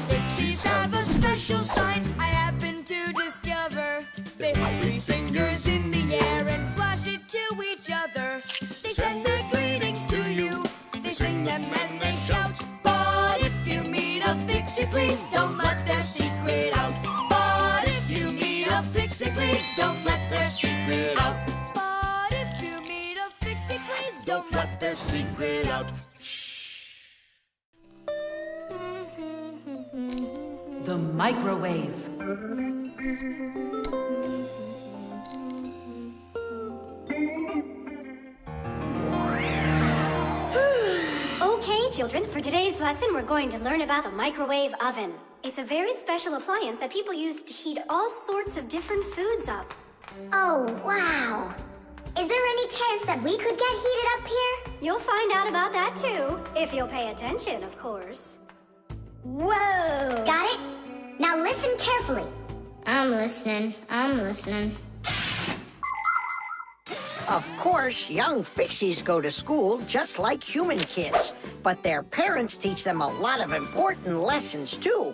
Fixies have a special sign I happen to discover. They hold 3 fingers in the air and flash it to each other. They send their greetings to you, they sing them and they shout. But if you meet a fixie, please don't let their secret out. But if you meet a fixie, please don't let their secret out. But if you meet a fixie, please don't let their secret out. The microwave. Okay, children, for today's lesson, we're going to learn about the microwave oven. It's a very special appliance that people use to heat all sorts of different foods up. Oh, wow. Is there any chance that we could get heated up here? You'll find out about that too, if you'll pay attention, of course. Whoa! Got it? Now listen carefully. I'm listening. Of course, young fixies go to school just like human kids, but their parents teach them a lot of important lessons, too.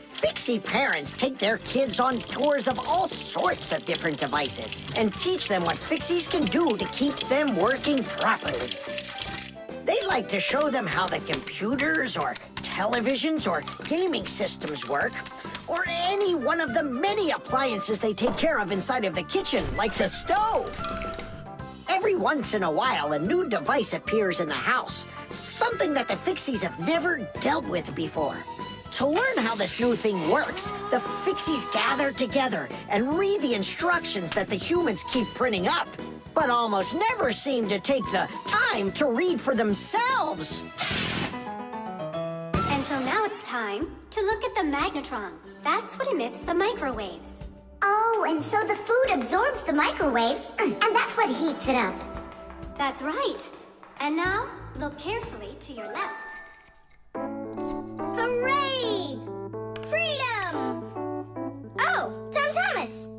Fixie parents take their kids on tours of all sorts of different devices and teach them what fixies can do to keep them working properly. They like to show them how the computers or televisions or gaming systems work, or any one of the many appliances they take care of inside of the kitchen, like the stove. Every once in a while, a new device appears in the house, something that the fixies have never dealt with before. To learn how this new thing works, the fixies gather together and read the instructions that the humans keep printing up, but almost never seem to take the time to read for themselves. And so now it's time to look at the magnetron. That's what emits the microwaves. Oh, and so the food absorbs the microwaves, and that's what heats it up. That's right. And now, look carefully to your left. Hooray! Freedom! Oh, Tom Thomas.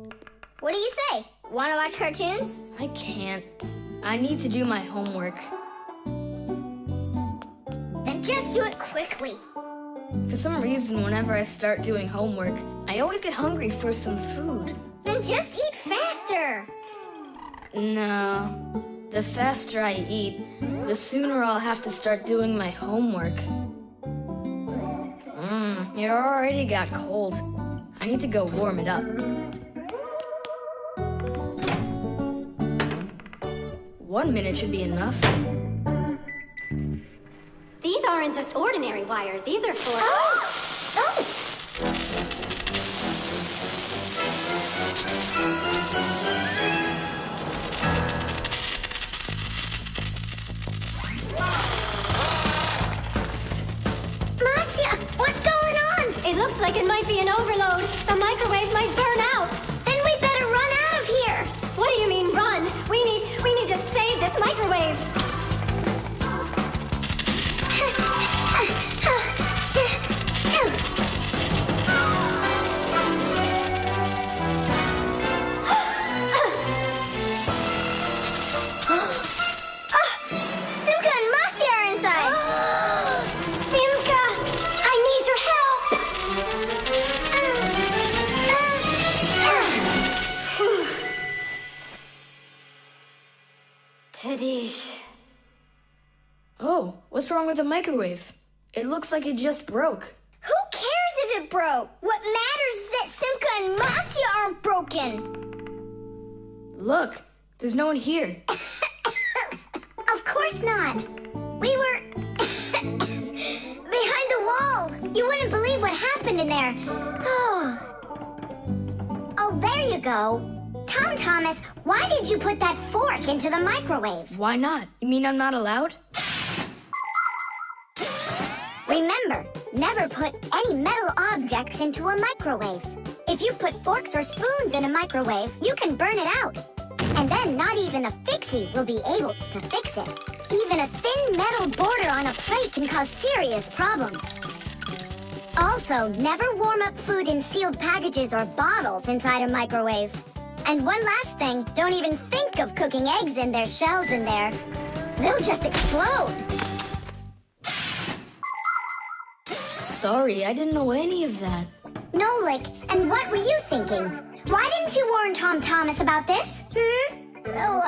What do you say? Want to watch cartoons? I can't. I need to do my homework. Then just do it quickly. For some reason, whenever I start doing homework, I always get hungry for some food. Then just eat faster. No. The faster I eat, the sooner I'll have to start doing my homework. It already got cold. I need to go warm it up. 1 minute should be enough. These aren't just ordinary wires. These are for... Marcia, what's going on? It looks like it might be an overload. The microwave might burn out. Then we better run out of here. What do you mean, run? We need to save this microwave. Simka and Marcia are inside. Simka, I need your help. Tadish. Oh, what's wrong with the microwave? It looks like it just broke. Who cares if it broke? What matters is that Simka and Marcia aren't broken. Look, there's no one here. Of course not. We were behind the wall. You wouldn't believe what happened in there. Oh, there you go. Tom Thomas, why did you put that fork into the microwave? Why not? You mean I'm not allowed? Remember, never put any metal objects into a microwave. If you put forks or spoons in a microwave, you can burn it out. And then not even a fixie will be able to fix it. Even a thin metal border on a plate can cause serious problems. Also, never warm up food in sealed packages or bottles inside a microwave. And one last thing, don't even think of cooking eggs in their shells in there. They'll just explode. sorry. I didn't know any of that. Nolik, and what were you thinking? Why didn't you warn Tom Thomas about this? Well,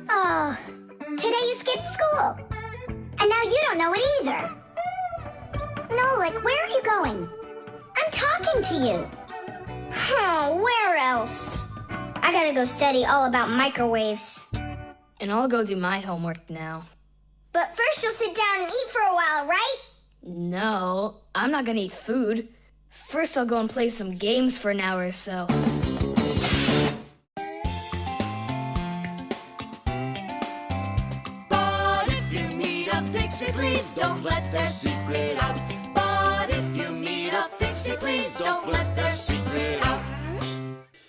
Oh, today you skipped school. And now you don't know it either. Nolik, where are you going? I'm talking to you. Oh, where else? I gotta go study all about microwaves. And I'll go do my homework now. But first you'll sit down and eat for a while, right? No, I'm not gonna eat food. First, I'll go and play some games for an hour or so. But if you meet a fixie, please don't let their secret out. But if you meet a fixie, please don't let their secret out.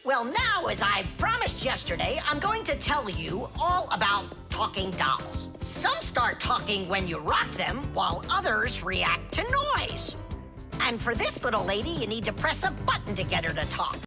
Well, now, as I promised yesterday, I'm going to tell you all about talking dolls. Some start talking when you rock them, while others react to noise. And for this little lady, you need to press a button to get her to talk.